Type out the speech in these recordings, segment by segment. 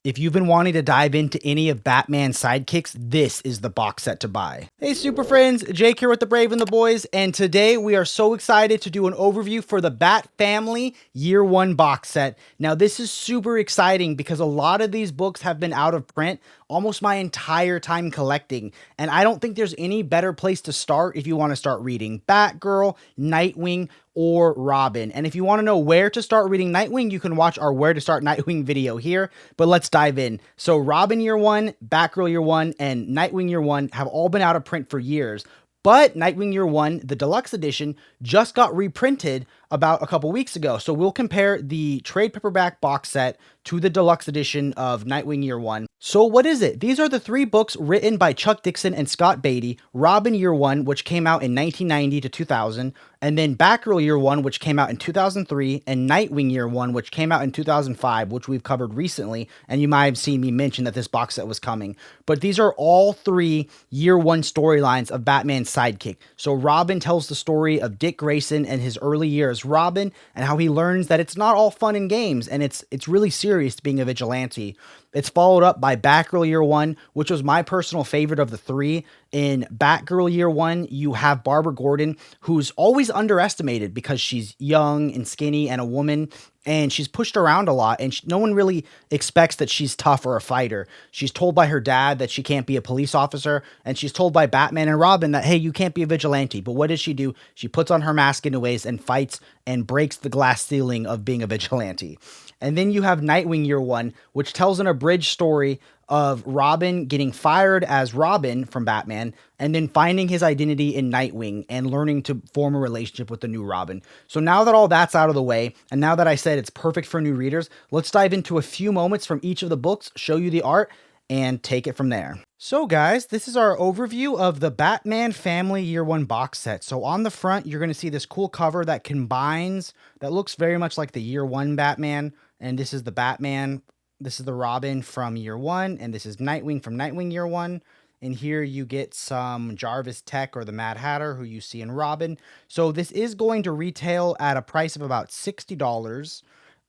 If you've been wanting to dive into any of Batman's sidekicks, this is the box set to buy. Hey super friends, Jake here with the Brave and the Boys, and today we are so excited to do an overview for the Batfamily Year 1 box set. Now this is super exciting because a lot of these books have been out of print almost my entire time collecting, and I don't think there's any better place to start if you want to start reading Batgirl, Nightwing, or Robin. And if you want to know where to start reading Nightwing, you can watch our Where to Start Nightwing video here, but let's dive in. So Robin Year 1, Batgirl Year 1, and Nightwing Year 1 have all been out of print for years, but Nightwing Year 1, the deluxe edition, just got reprinted about a couple weeks ago. So we'll compare the trade paperback box set to the deluxe edition of Nightwing Year 1. So what is it? These are the three books written by Chuck Dixon and Scott Beatty. Robin Year 1, which came out in 1990 to 2000, and then Batgirl Year 1, which came out in 2003, and Nightwing Year 1, which came out in 2005, which we've covered recently, and you might have seen me mention that this box set was coming. But these are all three Year 1 storylines of Batman's sidekick. So Robin tells the story of Dick Grayson and his early years as Robin, and how he learns that it's not all fun and games, and it's really serious being a vigilante. It's followed up by Batgirl Year 1, which was my personal favorite of the three. In Batgirl Year 1, you have Barbara Gordon, who's always underestimated because she's young and skinny and a woman, and she's pushed around a lot, and no one really expects that she's tough or a fighter. She's told by her dad that she can't be a police officer, and she's told by Batman and Robin that, hey, you can't be a vigilante. But what does she do? She puts on her mask anyways and fights and breaks the glass ceiling of being a vigilante. And then you have Nightwing Year 1, which tells an abridged story of Robin getting fired as Robin from Batman, and then finding his identity in Nightwing and learning to form a relationship with the new Robin. So now that all that's out of the way, and now that I said it's perfect for new readers, let's dive into a few moments from each of the books, show you the art, and take it from there. So guys, this is our overview of the Batman Family Year 1 box set. So on the front, you're going to see this cool cover that combines, that looks very much like the Year 1 Batman, and this is the Batman. This is the Robin from Year 1, and this is Nightwing from Nightwing Year 1. And here you get some Jarvis Tech or the Mad Hatter, who you see in Robin. So this is going to retail at a price of about $60.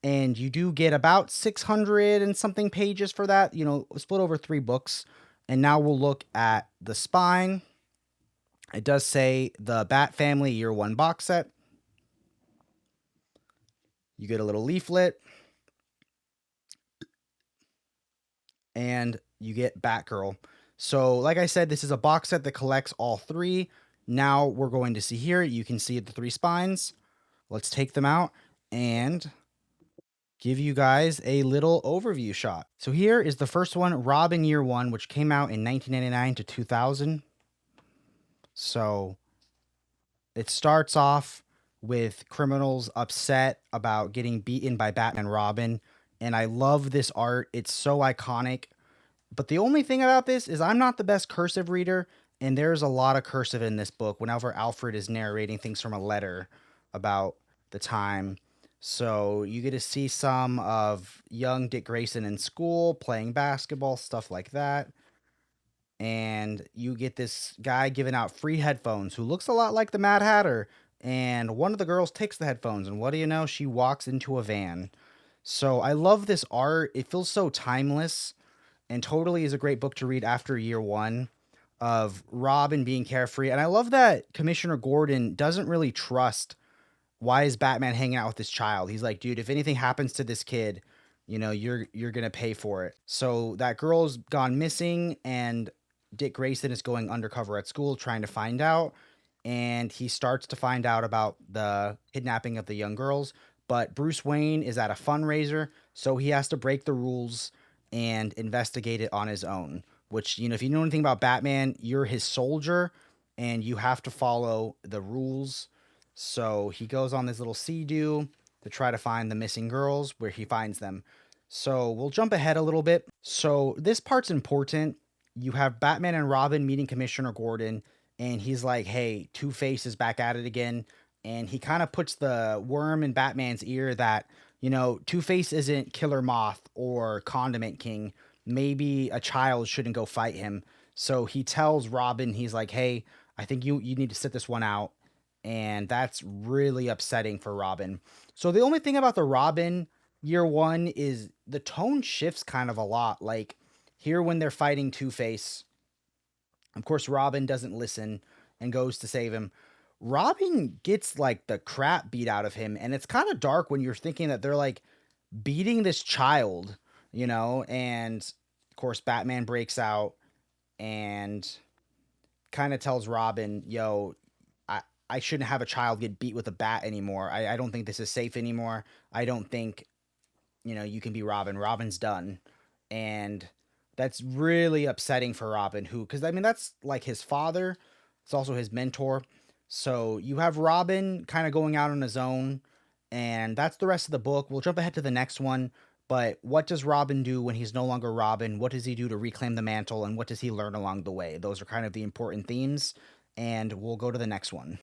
And you do get about 600 and something pages for that, you know, split over three books. And now we'll look at the spine. It does say the Batfamily Year 1 box set. You get a little leaflet. And you get Batgirl. So like I said, this is a box set that collects all three. Now we're going to see here, you can see the three spines. Let's take them out and give you guys a little overview shot. So here is the first one, Robin Year 1, which came out in 1999 to 2000. So it starts off with criminals upset about getting beaten by Batman and Robin. And I love this art. It's so iconic. But the only thing about this is I'm not the best cursive reader, and there's a lot of cursive in this book whenever Alfred is narrating things from a letter about the time. So you get to see some of young Dick Grayson in school playing basketball, stuff like that. And you get this guy giving out free headphones who looks a lot like the Mad Hatter. And one of the girls takes the headphones, and what do you know? She walks into a van. So I love this art. It feels so timeless, and totally is a great book to read after Year 1 of Robin being carefree. And I love that Commissioner Gordon doesn't really trust, why is Batman hanging out with this child? He's like, dude, if anything happens to this kid, you know, you're going to pay for it. So that girl's gone missing, and Dick Grayson is going undercover at school trying to find out. And he starts to find out about the kidnapping of the young girls. But Bruce Wayne is at a fundraiser, so he has to break the rules and investigate it on his own. Which, you know, if you know anything about Batman, you're his soldier, and you have to follow the rules. So he goes on this little sea-doo to try to find the missing girls, where he finds them. So we'll jump ahead a little bit. So this part's important. You have Batman and Robin meeting Commissioner Gordon, and he's like, hey, Two-Face is back at it again. And he kind of puts the worm in Batman's ear that, you know, Two-Face isn't Killer Moth or Condiment King. Maybe a child shouldn't go fight him. So he tells Robin, he's like, hey, I think you need to sit this one out. And that's really upsetting for Robin. So the only thing about the Robin year one is the tone shifts kind of a lot. Like here when they're fighting Two-Face, of course Robin doesn't listen and goes to save him. Robin gets like the crap beat out of him, and it's kind of dark when you're thinking that they're like beating this child, and of course Batman breaks out and kind of tells Robin, "Yo, I shouldn't have a child get beat with a bat anymore. I don't think this is safe anymore. I don't think you can be Robin. Robin's done." And that's really upsetting for Robin, who, because I mean, that's like his father, it's also his mentor. So you have Robin kind of going out on his own, and that's the rest of the book. We'll jump ahead to the next one. But what does Robin do when he's no longer Robin? What does he do to reclaim the mantle? And what does he learn along the way? Those are kind of the important themes. And we'll go to the next one.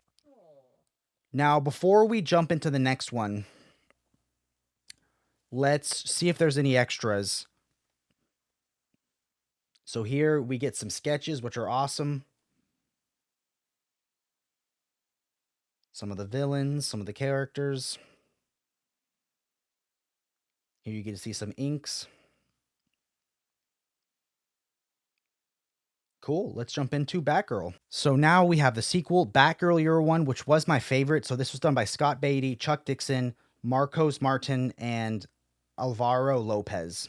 Now, before we jump into the next one, let's see if there's any extras. So here we get some sketches, which are awesome. Some of the villains, some of the characters. Here you get to see some inks. Cool. Let's jump into Batgirl. So now we have the sequel, Batgirl Year One, which was my favorite. So this was done by Scott Beatty, Chuck Dixon, Marcos Martin, and Alvaro Lopez.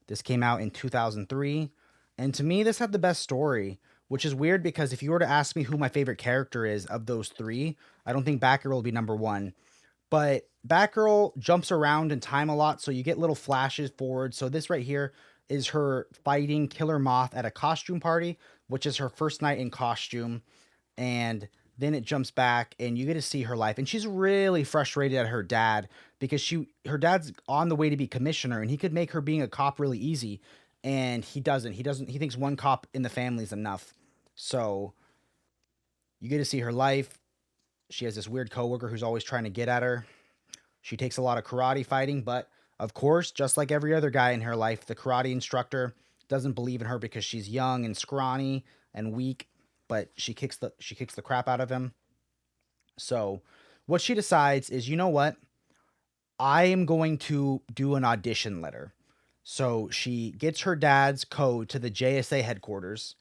This came out in 2003. And to me, this had the best story, which is weird because if you were to ask me who my favorite character is of those three, I don't think Batgirl will be number one. But Batgirl jumps around in time a lot, so you get little flashes forward. So this right here is her fighting Killer Moth at a costume party, which is her first night in costume. And then it jumps back and you get to see her life. And she's really frustrated at her dad because her dad's on the way to be commissioner and he could make her being a cop really easy. And he doesn't. He thinks one cop in the family is enough. So you get to see her life. She has this weird coworker who's always trying to get at her. She takes a lot of karate fighting, but of course, just like every other guy in her life, the karate instructor doesn't believe in her because she's young and scrawny and weak, but she kicks the crap out of him. So, what she decides is, you know what? I am going to do an audition letter. So, she gets her dad's code to the JSA headquarters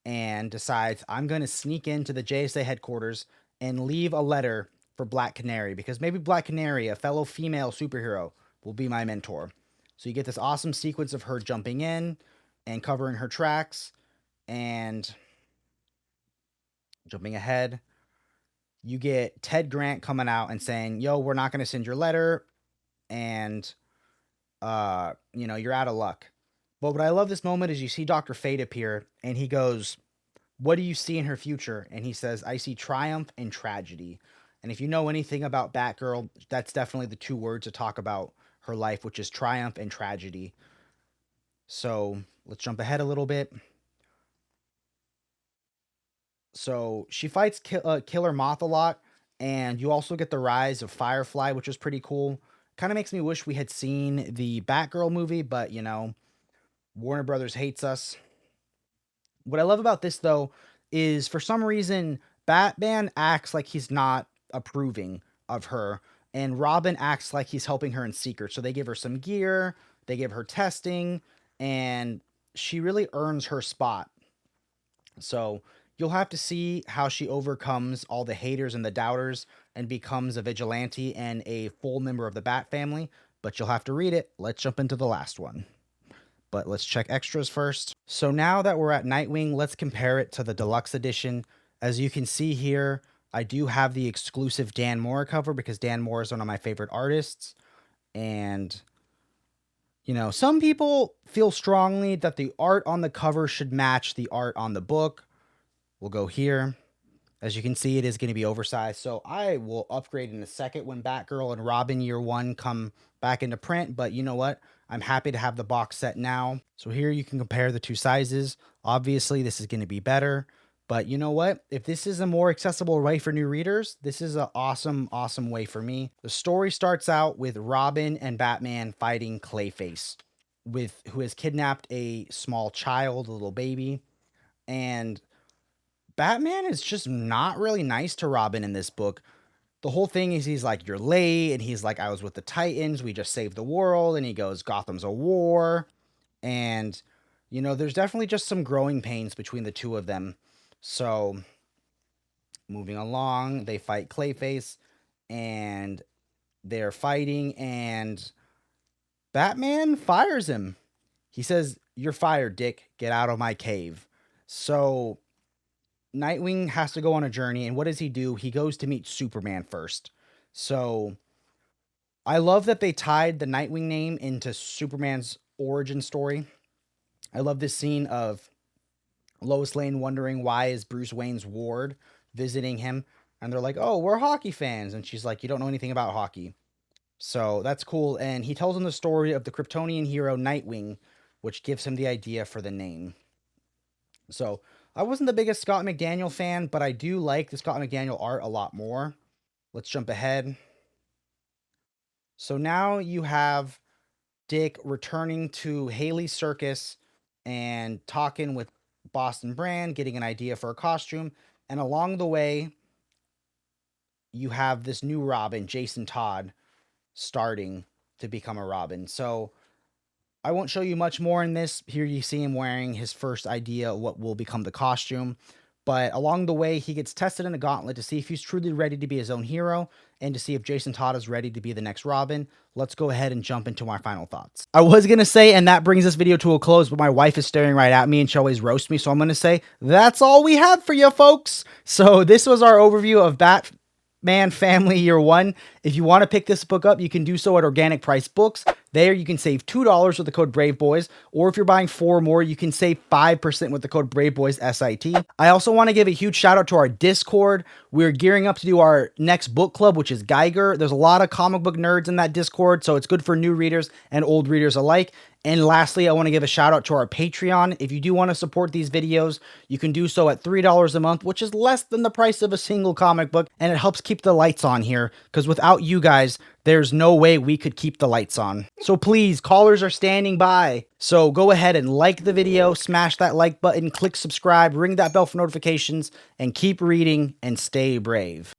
and decides I'm going to sneak into the JSA headquarters and leave a letter for Black Canary because maybe Black Canary, a fellow female superhero, will be my mentor. So you get this awesome sequence of her jumping in and covering her tracks and jumping ahead. You get Ted Grant coming out and saying, "Yo, we're not going to send your letter and you're out of luck." But what I love this moment is you see Dr. Fate appear and he goes, "What do you see in her future?" And he says, "I see triumph and tragedy." And if you know anything about Batgirl, that's definitely the two words to talk about her life, which is triumph and tragedy. So let's jump ahead a little bit. So she fights Killer Moth a lot, and you also get the rise of Firefly, which is pretty cool. Kind of makes me wish we had seen the Batgirl movie, but Warner Brothers hates us. What I love about this though is for some reason Batman acts like he's not approving of her and Robin acts like he's helping her in secret. So they give her some gear, they give her testing, and she really earns her spot. So you'll have to see how she overcomes all the haters and the doubters and becomes a vigilante and a full member of the Bat family, but you'll have to read it. Let's jump into the last one. But let's check extras first. So now that we're at Nightwing, let's compare it to the deluxe edition. As you can see here, I do have the exclusive Dan Mora cover because Dan Mora is one of my favorite artists. And, some people feel strongly that the art on the cover should match the art on the book. We'll go here. As you can see, it is going to be oversized. So I will upgrade in a second when Batgirl and Robin Year One come back into print. But you know what? I'm happy to have the box set now. So here you can compare the two sizes. Obviously, this is going to be better. But you know what? If this is a more accessible way for new readers, this is an awesome, awesome way for me. The story starts out with Robin and Batman fighting Clayface, who has kidnapped a small child, a little baby. And Batman is just not really nice to Robin in this book. the whole thing is he's like, you're late. And he's like, I was with the Titans. We just saved the world. And he goes, Gotham's a war. And, you know, there's definitely just some growing pains between the two of them. So moving along, they fight Clayface and they're fighting, and Batman fires him. He says, "You're fired, Dick. Get out of my cave." So Nightwing has to go on a journey, and what does he do? He goes to meet Superman first. So I love that they tied the Nightwing name into Superman's origin story. I love this scene of Lois Lane wondering why is Bruce Wayne's ward visiting him, and they're like, "Oh, we're hockey fans," and she's like, "You don't know anything about hockey." So that's cool. And he tells him the story of the Kryptonian hero Nightwing, which gives him the idea for the name. So I wasn't the biggest Scott McDaniel fan, but I do like the Scott McDaniel art a lot more. Let's jump ahead. So now you have Dick returning to Haley's Circus and talking with Boston Brand, getting an idea for a costume. And along the way, you have this new Robin, Jason Todd, starting to become a Robin. So I won't show you much more in this. Here you see him wearing his first idea of what will become the costume. But along the way, he gets tested in a gauntlet to see if he's truly ready to be his own hero and to see if Jason Todd is ready to be the next Robin. Let's go ahead and jump into my final thoughts. I was going to say, and that brings this video to a close, but my wife is staring right at me and she always roasts me. So I'm going to say, that's all we have for you folks. So this was our overview of Batman Family Year 1. If you want to pick this book up, you can do so at Organic Price Books. There you can save $2 with the code Braveboys, or if you're buying 4 or more, you can save 5% with the code Braveboyssit. I also want to give a huge shout out to our Discord. We're gearing up to do our next book club, which is Geiger. There's a lot of comic book nerds in that Discord, so it's good for new readers and old readers alike. And lastly, I want to give a shout out to our Patreon. If you do want to support these videos, you can do so at $3 a month, which is less than the price of a single comic book, and it helps keep the lights on here, because without you guys, there's no way we could keep the lights on. So please, callers are standing by. So go ahead and like the video, smash that like button, click subscribe, ring that bell for notifications, and keep reading and stay brave.